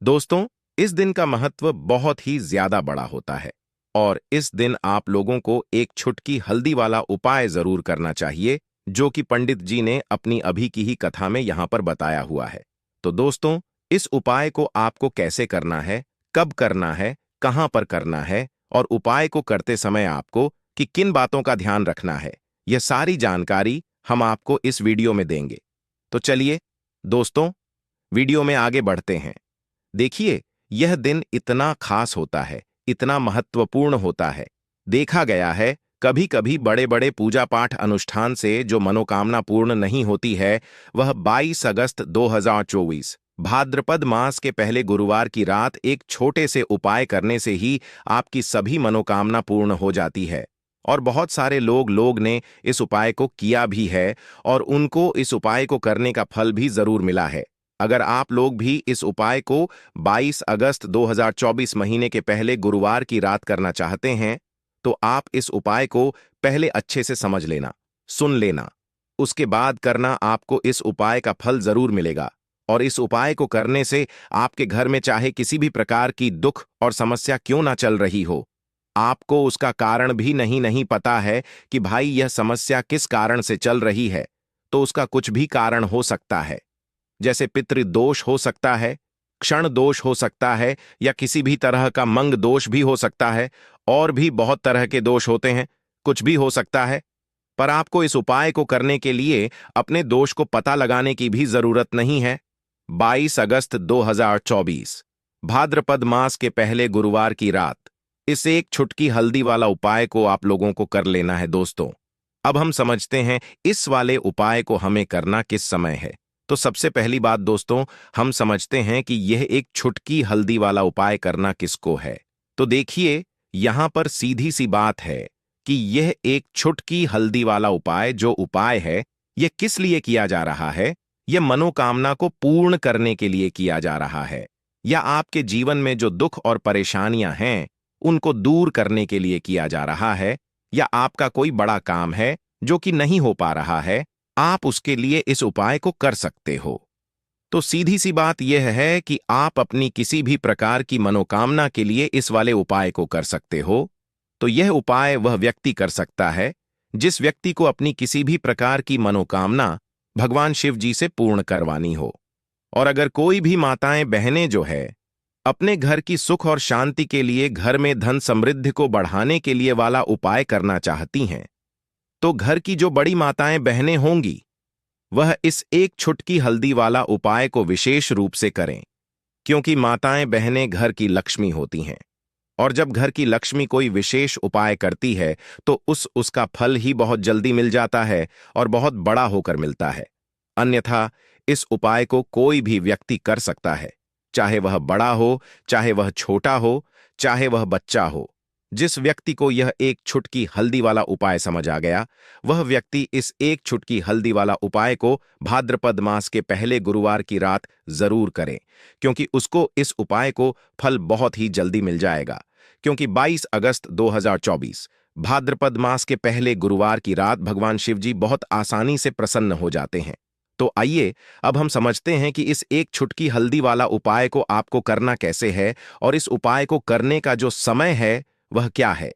दोस्तों, इस दिन का महत्व बहुत ही ज्यादा बड़ा होता है और इस दिन आप लोगों को एक छुटकी हल्दी वाला उपाय जरूर करना चाहिए, जो कि पंडित जी ने अपनी अभी की ही कथा में यहां पर बताया हुआ है। तो दोस्तों, इस उपाय को आपको कैसे करना है, कब करना है, कहां पर करना है और उपाय को करते समय आपको कि किन बातों का ध्यान रखना है, यह सारी जानकारी हम आपको इस वीडियो में देंगे। तो चलिए दोस्तों, वीडियो में आगे बढ़ते हैं। देखिए, यह दिन इतना खास होता है, इतना महत्वपूर्ण होता है। देखा गया है, कभी कभी बड़े बड़े पूजा पाठ अनुष्ठान से जो मनोकामना पूर्ण नहीं होती है, वह 22 अगस्त 2024 भाद्रपद मास के पहले गुरुवार की रात एक छोटे से उपाय करने से ही आपकी सभी मनोकामना पूर्ण हो जाती है। और बहुत सारे लोग ने इस उपाय को किया भी है और उनको इस उपाय को करने का फल भी जरूर मिला है। अगर आप लोग भी इस उपाय को 22 अगस्त 2024 महीने के पहले गुरुवार की रात करना चाहते हैं, तो आप इस उपाय को पहले अच्छे से समझ लेना, सुन लेना। उसके बाद करना, आपको इस उपाय का फल जरूर मिलेगा। और इस उपाय को करने से आपके घर में चाहे किसी भी प्रकार की दुख और समस्या क्यों ना चल रही हो, आपको उसका कारण भी नहीं पता है कि भाई यह समस्या किस कारण से चल रही है, तो उसका कुछ भी कारण हो सकता है। जैसे पितृदोष हो सकता है, क्षण दोष हो सकता है, या किसी भी तरह का मंग दोष भी हो सकता है। और भी बहुत तरह के दोष होते हैं, कुछ भी हो सकता है। पर आपको इस उपाय को करने के लिए अपने दोष को पता लगाने की भी जरूरत नहीं है। 22 अगस्त 2024 भाद्रपद मास के पहले गुरुवार की रात इस एक छुटकी हल्दी वाला उपाय को आप लोगों को कर लेना है। दोस्तों, अब हम समझते हैं इस वाले उपाय को हमें करना किस समय है। तो सबसे पहली बात दोस्तों, हम समझते हैं कि यह एक छुटकी हल्दी वाला उपाय करना किसको है। तो देखिए, यहां पर सीधी सी बात है कि यह एक छुटकी हल्दी वाला उपाय जो उपाय है, यह किस लिए किया जा रहा है। यह मनोकामना को पूर्ण करने के लिए किया जा रहा है, या आपके जीवन में जो दुख और परेशानियां हैं उनको दूर करने के लिए किया जा रहा है, या आपका कोई बड़ा काम है जो कि नहीं हो पा रहा है, आप उसके लिए इस उपाय को कर सकते हो। तो सीधी सी बात यह है कि आप अपनी किसी भी प्रकार की मनोकामना के लिए इस वाले उपाय को कर सकते हो। तो यह उपाय वह व्यक्ति कर सकता है जिस व्यक्ति को अपनी किसी भी प्रकार की मनोकामना भगवान शिव जी से पूर्ण करवानी हो। और अगर कोई भी माताएं बहनें जो है अपने घर की सुख और शांति के लिए, घर में धन समृद्धि को बढ़ाने के लिए वाला उपाय करना चाहती हैं, तो घर की जो बड़ी माताएं बहनें होंगी वह इस एक छुटकी हल्दी वाला उपाय को विशेष रूप से करें, क्योंकि माताएं बहनें घर की लक्ष्मी होती हैं। और जब घर की लक्ष्मी कोई विशेष उपाय करती है तो उसका फल ही बहुत जल्दी मिल जाता है और बहुत बड़ा होकर मिलता है। अन्यथा इस उपाय को कोई भी व्यक्ति कर सकता है, चाहे वह बड़ा हो, चाहे वह छोटा हो, चाहे वह बच्चा हो। जिस व्यक्ति को यह एक छुटकी हल्दी वाला उपाय समझ आ गया, वह व्यक्ति इस एक छुटकी हल्दी वाला उपाय को भाद्रपद मास के पहले गुरुवार की रात जरूर करें, क्योंकि उसको इस उपाय को फल बहुत ही जल्दी मिल जाएगा। क्योंकि 22 अगस्त 2024 भाद्रपद मास के पहले गुरुवार की रात भगवान शिव जी बहुत आसानी से प्रसन्न हो जाते हैं। तो आइए अब हम समझते हैं कि इस एक छुटकी हल्दी वाला उपाय को आपको करना कैसे है और इस उपाय को करने का जो समय है वह क्या है।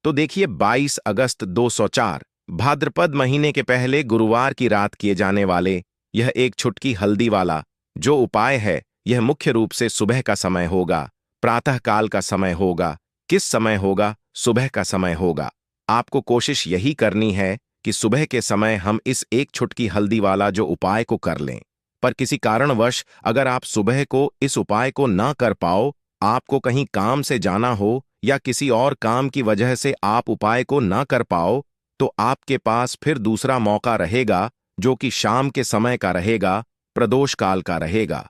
तो देखिए, 22 अगस्त 204 भाद्रपद महीने के पहले गुरुवार की रात किए जाने वाले यह एक छुटकी हल्दी वाला जो उपाय है, यह मुख्य रूप से सुबह का समय होगा, प्रातः काल का समय होगा। किस समय होगा? सुबह का समय होगा। आपको कोशिश यही करनी है कि सुबह के समय हम इस एक छुटकी हल्दी वाला जो उपाय को कर लें। पर किसी कारणवश अगर आप सुबह को इस उपाय को ना कर पाओ, आपको कहीं काम से जाना हो या किसी और काम की वजह से आप उपाय को ना कर पाओ, तो आपके पास फिर दूसरा मौका रहेगा, जो कि शाम के समय का रहेगा, प्रदोष काल का रहेगा।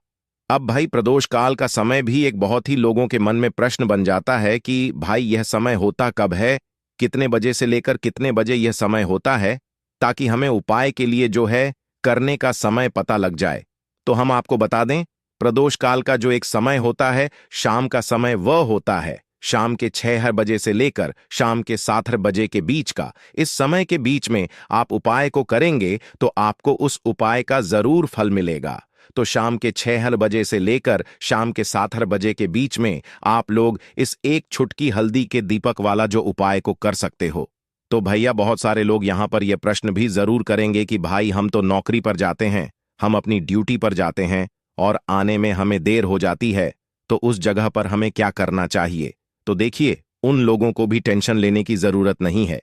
अब भाई, प्रदोष काल का समय भी एक बहुत ही लोगों के मन में प्रश्न बन जाता है कि भाई यह समय होता कब है, कितने बजे से लेकर कितने बजे यह समय होता है, ताकि हमें उपाय के लिए जो है करने का समय पता लग जाए। तो हम आपको बता दें, प्रदोष काल का जो एक समय होता है, शाम का समय वह होता है शाम के 6 बजे से लेकर शाम के 7 बजे के बीच का। इस समय के बीच में आप उपाय को करेंगे तो आपको उस उपाय का जरूर फल मिलेगा। तो शाम के 6 बजे से लेकर शाम के 7 बजे के बीच में आप लोग इस एक छुटकी हल्दी के दीपक वाला जो उपाय को कर सकते हो। तो भैया बहुत सारे लोग यहां पर यह प्रश्न भी जरूर करेंगे कि भाई हम तो नौकरी पर जाते हैं, हम अपनी ड्यूटी पर जाते हैं और आने में हमें देर हो जाती है, तो उस जगह पर हमें क्या करना चाहिए। तो देखिए, उन लोगों को भी टेंशन लेने की जरूरत नहीं है।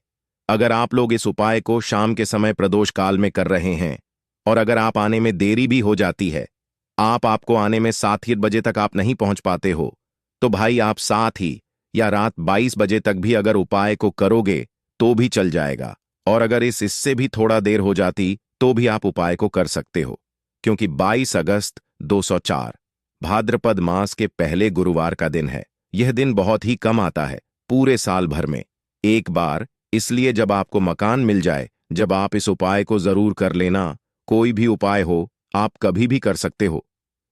अगर आप लोग इस उपाय को शाम के समय प्रदोष काल में कर रहे हैं और अगर आप आने में देरी भी हो जाती है, आपको आने में 7 बजे तक आप नहीं पहुंच पाते हो, तो भाई आप 7 ही या रात 22 बजे तक भी अगर उपाय को करोगे तो भी चल जाएगा। और अगर इससे भी थोड़ा देर हो जाती तो भी आप उपाय को कर सकते हो, क्योंकि 22 अगस्त 204 भाद्रपद मास के पहले गुरुवार का दिन है। यह दिन बहुत ही कम आता है पूरे साल भर में एक बार, इसलिए जब आपको मकान मिल जाए, जब आप इस उपाय को जरूर कर लेना। कोई भी उपाय हो, आप कभी भी कर सकते हो।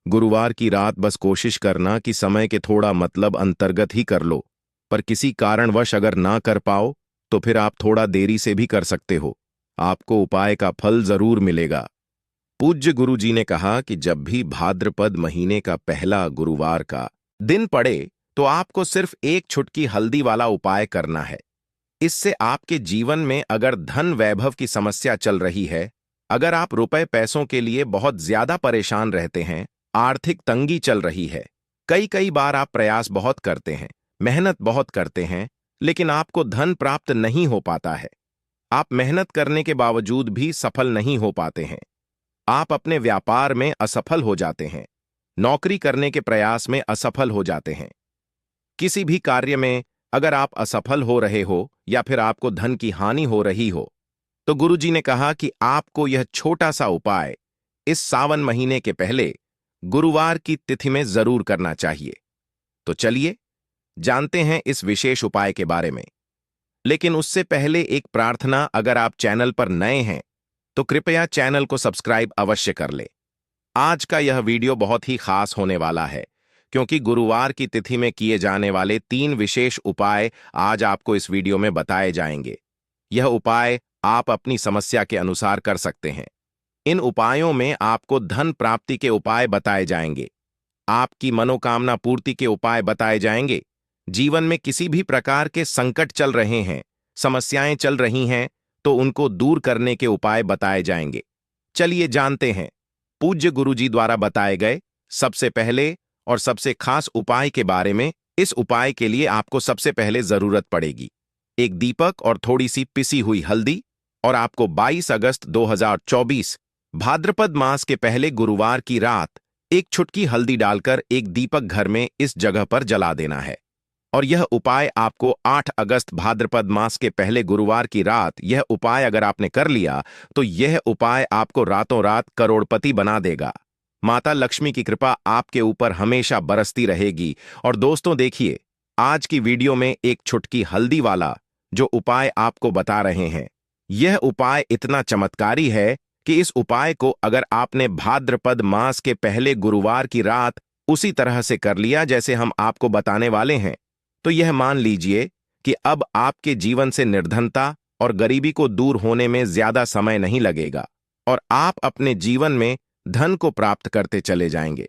गुरुवार की रात बस कोशिश करना कि समय के थोड़ा मतलब अंतर्गत ही कर लो, पर किसी कारणवश अगर ना कर पाओ तो फिर आप थोड़ा देरी से भी कर सकते हो। आपको उपाय का फल जरूर मिलेगा। पूज्य गुरु जी ने कहा कि जब भी भाद्रपद महीने का पहला गुरुवार का दिन पड़े तो आपको सिर्फ एक छुटकी हल्दी वाला उपाय करना है। इससे आपके जीवन में अगर धन वैभव की समस्या चल रही है, अगर आप रुपए पैसों के लिए बहुत ज्यादा परेशान रहते हैं, आर्थिक तंगी चल रही है, कई बार आप प्रयास बहुत करते हैं, मेहनत बहुत करते हैं, लेकिन आपको धन प्राप्त नहीं हो पाता है। आप मेहनत करने के बावजूद भी सफल नहीं हो पाते हैं। आप अपने व्यापार में असफल हो जाते हैं, नौकरी करने के प्रयास में असफल हो जाते हैं। किसी भी कार्य में अगर आप असफल हो रहे हो या फिर आपको धन की हानि हो रही हो, तो गुरुजी ने कहा कि आपको यह छोटा सा उपाय इस सावन महीने के पहले गुरुवार की तिथि में जरूर करना चाहिए। तो चलिए जानते हैं इस विशेष उपाय के बारे में। लेकिन उससे पहले एक प्रार्थना, अगर आप चैनल पर नए हैं तो कृपया चैनल को सब्सक्राइब अवश्य कर ले। आज का यह वीडियो बहुत ही खास होने वाला है, क्योंकि गुरुवार की तिथि में किए जाने वाले 3 विशेष उपाय आज आपको इस वीडियो में बताए जाएंगे। यह उपाय आप अपनी समस्या के अनुसार कर सकते हैं। इन उपायों में आपको धन प्राप्ति के उपाय बताए जाएंगे, आपकी मनोकामना पूर्ति के उपाय बताए जाएंगे। जीवन में किसी भी प्रकार के संकट चल रहे हैं, समस्याएं चल रही हैं, तो उनको दूर करने के उपाय बताए जाएंगे। चलिए जानते हैं पूज्य गुरुजी द्वारा बताए गए सबसे पहले और सबसे खास उपाय के बारे में। इस उपाय के लिए आपको सबसे पहले जरूरत पड़ेगी एक दीपक और थोड़ी सी पिसी हुई हल्दी, और आपको 22 अगस्त 2024 भाद्रपद मास के पहले गुरुवार की रात एक छुटकी हल्दी डालकर एक दीपक घर में इस जगह पर जला देना है। और यह उपाय आपको 8 अगस्त भाद्रपद मास के पहले गुरुवार की रात, यह उपाय अगर आपने कर लिया तो यह उपाय आपको रातों रात करोड़पति बना देगा। माता लक्ष्मी की कृपा आपके ऊपर हमेशा बरसती रहेगी। और दोस्तों देखिए, आज की वीडियो में एक छुटकी हल्दी वाला जो उपाय आपको बता रहे हैं, यह उपाय इतना चमत्कारी है कि इस उपाय को अगर आपने भाद्रपद मास के पहले गुरुवार की रात उसी तरह से कर लिया जैसे हम आपको बताने वाले हैं, तो यह मान लीजिए कि अब आपके जीवन से निर्धनता और गरीबी को दूर होने में ज्यादा समय नहीं लगेगा और आप अपने जीवन में धन को प्राप्त करते चले जाएंगे।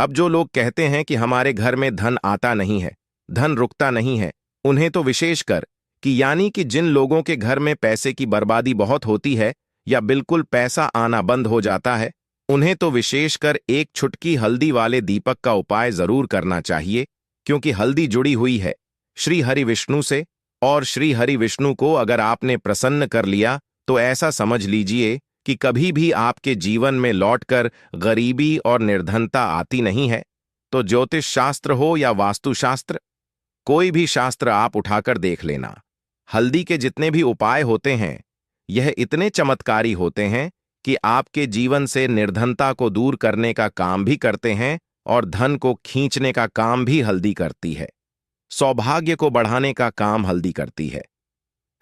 अब जो लोग कहते हैं कि हमारे घर में धन आता नहीं है, धन रुकता नहीं है, उन्हें तो विशेषकर कि यानी कि जिन लोगों के घर में पैसे की बर्बादी बहुत होती है या बिल्कुल पैसा आना बंद हो जाता है, उन्हें तो विशेषकर एक छुटकी हल्दी वाले दीपक का उपाय जरूर करना चाहिए, क्योंकि हल्दी जुड़ी हुई है श्री हरि विष्णु से, और श्री हरि विष्णु को अगर आपने प्रसन्न कर लिया तो ऐसा समझ लीजिए कि कभी भी आपके जीवन में लौटकर गरीबी और निर्धनता आती नहीं है। तो ज्योतिष शास्त्र हो या वास्तुशास्त्र, कोई भी शास्त्र आप उठाकर देख लेना, हल्दी के जितने भी उपाय होते हैं यह इतने चमत्कारी होते हैं कि आपके जीवन से निर्धनता को दूर करने का काम भी करते हैं और धन को खींचने का काम भी हल्दी करती है, सौभाग्य को बढ़ाने का काम हल्दी करती है।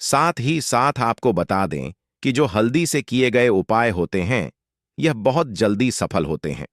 साथ ही साथ आपको बता दें कि जो हल्दी से किए गए उपाय होते हैं यह बहुत जल्दी सफल होते हैं,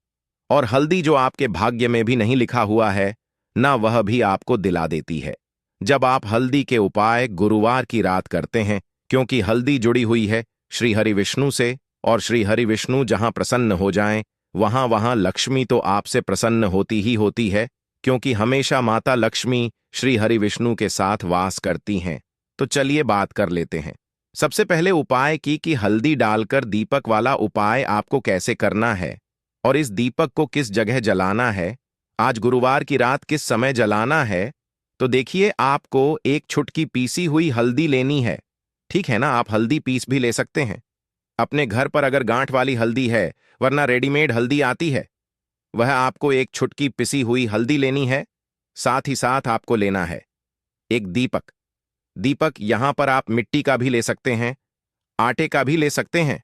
और हल्दी जो आपके भाग्य में भी नहीं लिखा हुआ है ना, वह भी आपको दिला देती है जब आप हल्दी के उपाय गुरुवार की रात करते हैं, क्योंकि हल्दी जुड़ी हुई है श्री हरि विष्णु से, और श्री हरि विष्णु जहां प्रसन्न हो जाएं वहां वहां लक्ष्मी तो आपसे प्रसन्न होती ही होती है, क्योंकि हमेशा माता लक्ष्मी श्री हरि विष्णु के साथ वास करती हैं। तो चलिए बात कर लेते हैं। सबसे पहले उपाय की कि हल्दी डालकर दीपक वाला उपाय आपको कैसे करना है और इस दीपक को किस जगह जलाना है, आज गुरुवार की रात किस समय जलाना है। तो देखिए, आपको एक छुटकी पीसी हुई हल्दी लेनी है। ठीक है ना, आप हल्दी पीस भी ले सकते हैं अपने घर पर अगर गांठ वाली हल्दी है, वरना रेडीमेड हल्दी आती है। वह आपको एक छुटकी पिसी हुई हल्दी लेनी है। साथ ही साथ आपको लेना है एक दीपक। दीपक यहां पर आप मिट्टी का भी ले सकते हैं, आटे का भी ले सकते हैं।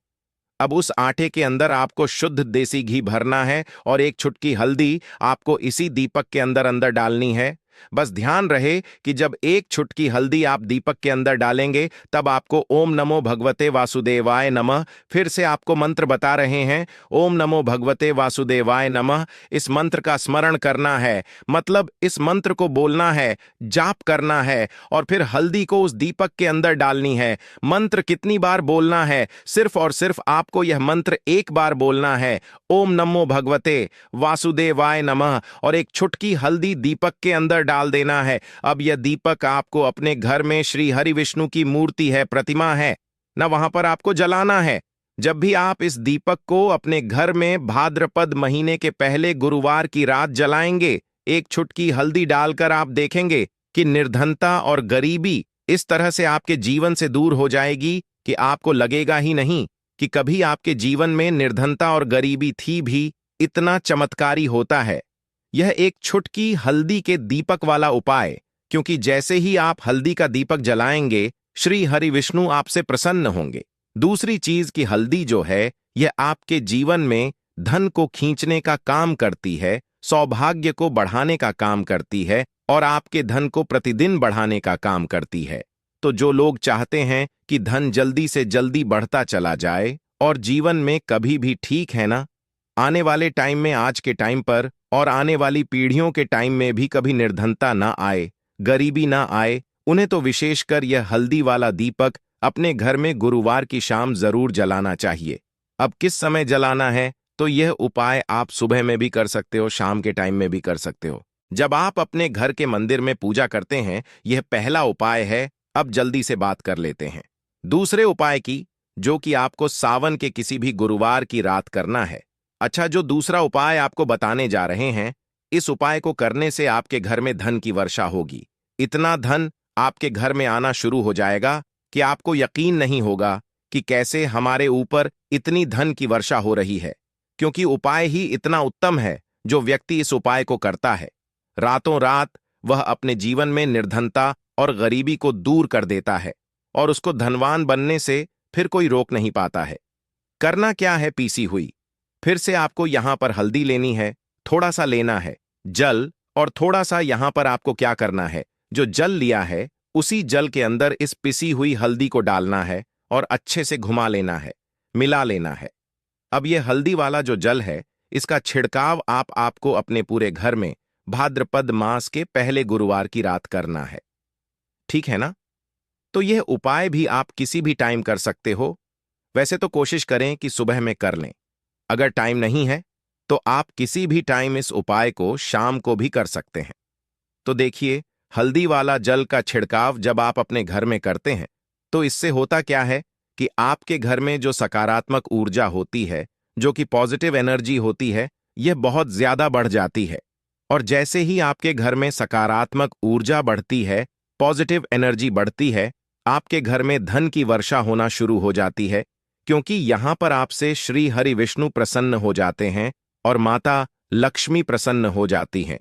अब उस आटे के अंदर आपको शुद्ध देसी घी भरना है और एक छुटकी हल्दी आपको इसी दीपक के अंदर अंदर डालनी है। बस ध्यान रहे कि जब एक छुटकी हल्दी आप दीपक के अंदर डालेंगे, तब आपको ओम नमो भगवते वासुदेवाय नमः, फिर से आपको मंत्र बता रहे हैं, ओम नमो भगवते वासुदेवाय नमः, इस मंत्र का स्मरण करना है। मतलब इस मंत्र को बोलना है, जाप करना है और फिर हल्दी को उस दीपक के अंदर डालनी है। मंत्र कितनी बार बोलना है? सिर्फ और सिर्फ आपको यह मंत्र एक बार बोलना है, ओम नमो भगवते वासुदेवाय नमः, और एक छुटकी हल्दी दीपक के अंदर डाल देना है। अब यह दीपक आपको अपने घर में श्री हरि विष्णु की मूर्ति है, प्रतिमा है ना, वहां पर आपको जलाना है। जब भी आप इस दीपक को अपने घर में भाद्रपद महीने के पहले गुरुवार की रात जलाएंगे, एक छुटकी हल्दी डालकर आप देखेंगे कि निर्धनता और गरीबी इस तरह से आपके जीवन से दूर हो जाएगी कि आपको लगेगा ही नहीं कि कभी आपके जीवन में निर्धनता और गरीबी थी भी। इतना चमत्कारी होता है यह एक छुटकी हल्दी के दीपक वाला उपाय, क्योंकि जैसे ही आप हल्दी का दीपक जलाएंगे, श्री हरि विष्णु आपसे प्रसन्न होंगे। दूसरी चीज की हल्दी जो है, यह आपके जीवन में धन को खींचने का काम करती है, सौभाग्य को बढ़ाने का काम करती है और आपके धन को प्रतिदिन बढ़ाने का काम करती है। तो जो लोग चाहते हैं कि धन जल्दी से जल्दी बढ़ता चला जाए और जीवन में कभी भी, ठीक है ना, आने वाले टाइम में, आज के टाइम पर और आने वाली पीढ़ियों के टाइम में भी कभी निर्धनता ना आए, गरीबी ना आए, उन्हें तो विशेषकर यह हल्दी वाला दीपक अपने घर में गुरुवार की शाम जरूर जलाना चाहिए। अब किस समय जलाना है? तो यह उपाय आप सुबह में भी कर सकते हो, शाम के टाइम में भी कर सकते हो, जब आप अपने घर के मंदिर में पूजा करते हैं। यह पहला उपाय है। अब जल्दी से बात कर लेते हैं दूसरे उपाय की, जो कि आपको सावन के किसी भी गुरुवार की रात करना है। अच्छा, जो दूसरा उपाय आपको बताने जा रहे हैं, इस उपाय को करने से आपके घर में धन की वर्षा होगी। इतना धन आपके घर में आना शुरू हो जाएगा कि आपको यकीन नहीं होगा कि कैसे हमारे ऊपर इतनी धन की वर्षा हो रही है, क्योंकि उपाय ही इतना उत्तम है। जो व्यक्ति इस उपाय को करता है, रातों रात वह अपने जीवन में निर्धनता और गरीबी को दूर कर देता है और उसको धनवान बनने से फिर कोई रोक नहीं पाता है। करना क्या है? पीसी हुई, फिर से आपको यहां पर हल्दी लेनी है, थोड़ा सा लेना है जल, और थोड़ा सा यहां पर आपको क्या करना है, जो जल लिया है उसी जल के अंदर इस पिसी हुई हल्दी को डालना है और अच्छे से घुमा लेना है, मिला लेना है। अब यह हल्दी वाला जो जल है, इसका छिड़काव आपको अपने पूरे घर में भाद्रपद मास के पहले गुरुवार की रात करना है। ठीक है ना? तो यह उपाय भी आप किसी भी टाइम कर सकते हो। वैसे तो कोशिश करें कि सुबह में कर लें। अगर टाइम नहीं है तो आप किसी भी टाइम इस उपाय को शाम को भी कर सकते हैं। तो देखिए, हल्दी वाला जल का छिड़काव जब आप अपने घर में करते हैं, तो इससे होता क्या है कि आपके घर में जो सकारात्मक ऊर्जा होती है, जो कि पॉजिटिव एनर्जी होती है, यह बहुत ज्यादा बढ़ जाती है। और जैसे ही आपके घर में सकारात्मक ऊर्जा बढ़ती है, पॉजिटिव एनर्जी बढ़ती है, आपके घर में धन की वर्षा होना शुरू हो जाती है, क्योंकि यहां पर आपसे श्री हरि विष्णु प्रसन्न हो जाते हैं और माता लक्ष्मी प्रसन्न हो जाती हैं।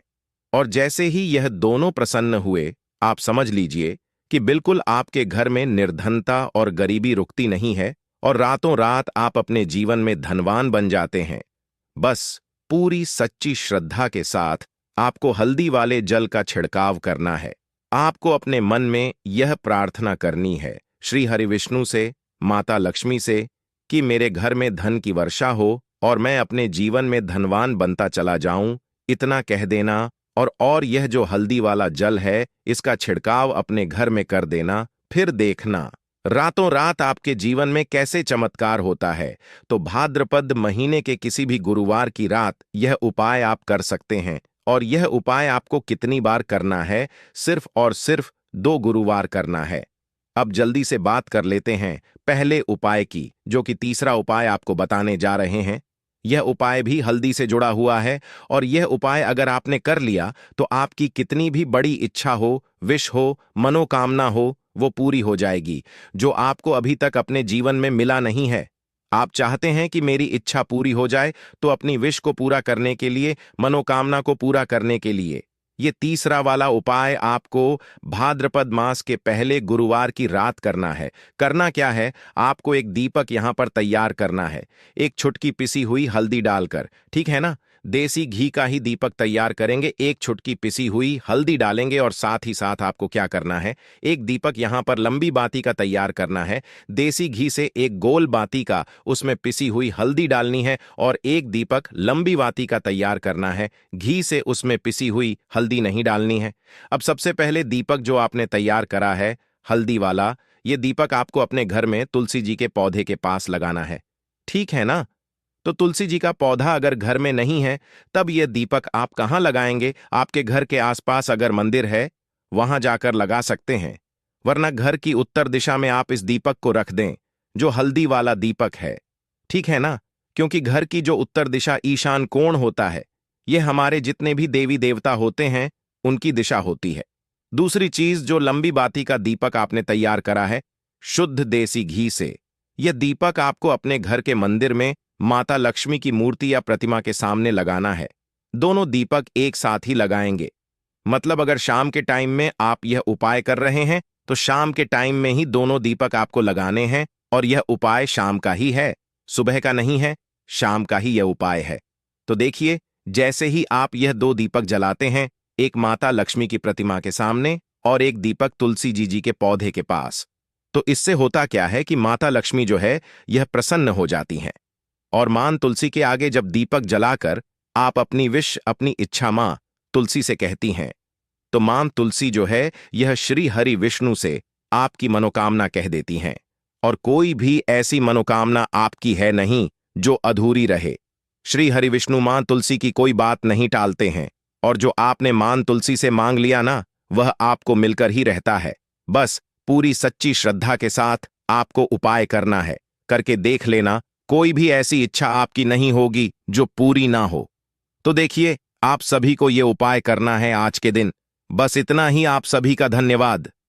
और जैसे ही यह दोनों प्रसन्न हुए, आप समझ लीजिए कि बिल्कुल आपके घर में निर्धनता और गरीबी रुकती नहीं है और रातों रात आप अपने जीवन में धनवान बन जाते हैं। बस पूरी सच्ची श्रद्धा के साथ आपको हल्दी वाले जल का छिड़काव करना है। आपको अपने मन में यह प्रार्थना करनी है श्री हरि विष्णु से, माता लक्ष्मी से, कि मेरे घर में धन की वर्षा हो और मैं अपने जीवन में धनवान बनता चला जाऊं। इतना कह देना और यह जो हल्दी वाला जल है, इसका छिड़काव अपने घर में कर देना। फिर देखना, रातों रात आपके जीवन में कैसे चमत्कार होता है। तो भाद्रपद महीने के किसी भी गुरुवार की रात यह उपाय आप कर सकते हैं। और यह उपाय आपको कितनी बार करना है? सिर्फ और सिर्फ 2 गुरुवार करना है। अब जल्दी से बात कर लेते हैं पहले उपाय की, जो कि तीसरा उपाय आपको बताने जा रहे हैं। यह उपाय भी हल्दी से जुड़ा हुआ है। और यह उपाय अगर आपने कर लिया तो आपकी कितनी भी बड़ी इच्छा हो, विश हो, मनोकामना हो, वो पूरी हो जाएगी, जो आपको अभी तक अपने जीवन में मिला नहीं है। आप चाहते हैं कि मेरी इच्छा पूरी हो जाए, तो अपनी विश को पूरा करने के लिए, मनोकामना को पूरा करने के लिए ये तीसरा वाला उपाय आपको भाद्रपद मास के पहले गुरुवार की रात करना है। करना क्या है? आपको एक दीपक यहां पर तैयार करना है, एक छुटकी पिसी हुई हल्दी डालकर, ठीक है ना? देसी घी का ही दीपक तैयार करेंगे, एक छुटकी पिसी हुई हल्दी डालेंगे और साथ ही साथ आपको क्या करना है, एक दीपक यहां पर लंबी बाती का तैयार करना है। देसी घी से एक गोल बाती का, उसमें पिसी हुई हल्दी डालनी है और एक दीपक लंबी बाती का तैयार करना है। घी से उसमें पिसी हुई हल्दी नहीं डालनी है। अब सबसे पहले दीपक जो आपने तैयार करा है हल्दी वाला, ये दीपक आपको अपने घर में तुलसी जी के पौधे के पास लगाना है, ठीक है ना? तो तुलसी जी का पौधा अगर घर में नहीं है, तब यह दीपक आप कहाँ लगाएंगे? आपके घर के आसपास अगर मंदिर है, वहां जाकर लगा सकते हैं। वरना घर की उत्तर दिशा में आप इस दीपक को रख दें, जो हल्दी वाला दीपक है, ठीक है ना? क्योंकि घर की जो उत्तर दिशा ईशान कोण होता है, यह हमारे जितने भी देवी देवता होते हैं, उनकी दिशा होती है। दूसरी चीज, जो लंबी बाती का दीपक आपने तैयार करा है शुद्ध देसी घी से, यह दीपक आपको अपने घर के मंदिर में माता लक्ष्मी की मूर्ति या प्रतिमा के सामने लगाना है। दोनों दीपक एक साथ ही लगाएंगे। मतलब अगर शाम के टाइम में आप यह उपाय कर रहे हैं, तो शाम के टाइम में ही दोनों दीपक आपको लगाने हैं। और यह उपाय शाम का ही है, सुबह का नहीं है, शाम का ही यह उपाय है। तो देखिए, जैसे ही आप यह 2 दीपक जलाते हैं, एक माता लक्ष्मी की प्रतिमा के सामने और एक दीपक तुलसी जी के पौधे के पास, तो इससे होता क्या है कि माता लक्ष्मी जो है यह प्रसन्न हो जाती हैं। और मां तुलसी के आगे जब दीपक जलाकर आप अपनी विश, अपनी इच्छा मां तुलसी से कहती हैं, तो मां तुलसी जो है यह श्री हरि विष्णु से आपकी मनोकामना कह देती हैं। और कोई भी ऐसी मनोकामना आपकी है नहीं जो अधूरी रहे। श्री हरि विष्णु मां तुलसी की कोई बात नहीं टालते हैं। और जो आपने मां तुलसी से मांग लिया ना, वह आपको मिलकर ही रहता है। बस पूरी सच्ची श्रद्धा के साथ आपको उपाय करना है। करके देख लेना, कोई भी ऐसी इच्छा आपकी नहीं होगी जो पूरी ना हो। तो देखिए, आप सभी को यह उपाय करना है आज के दिन। बस इतना ही। आप सभी का धन्यवाद।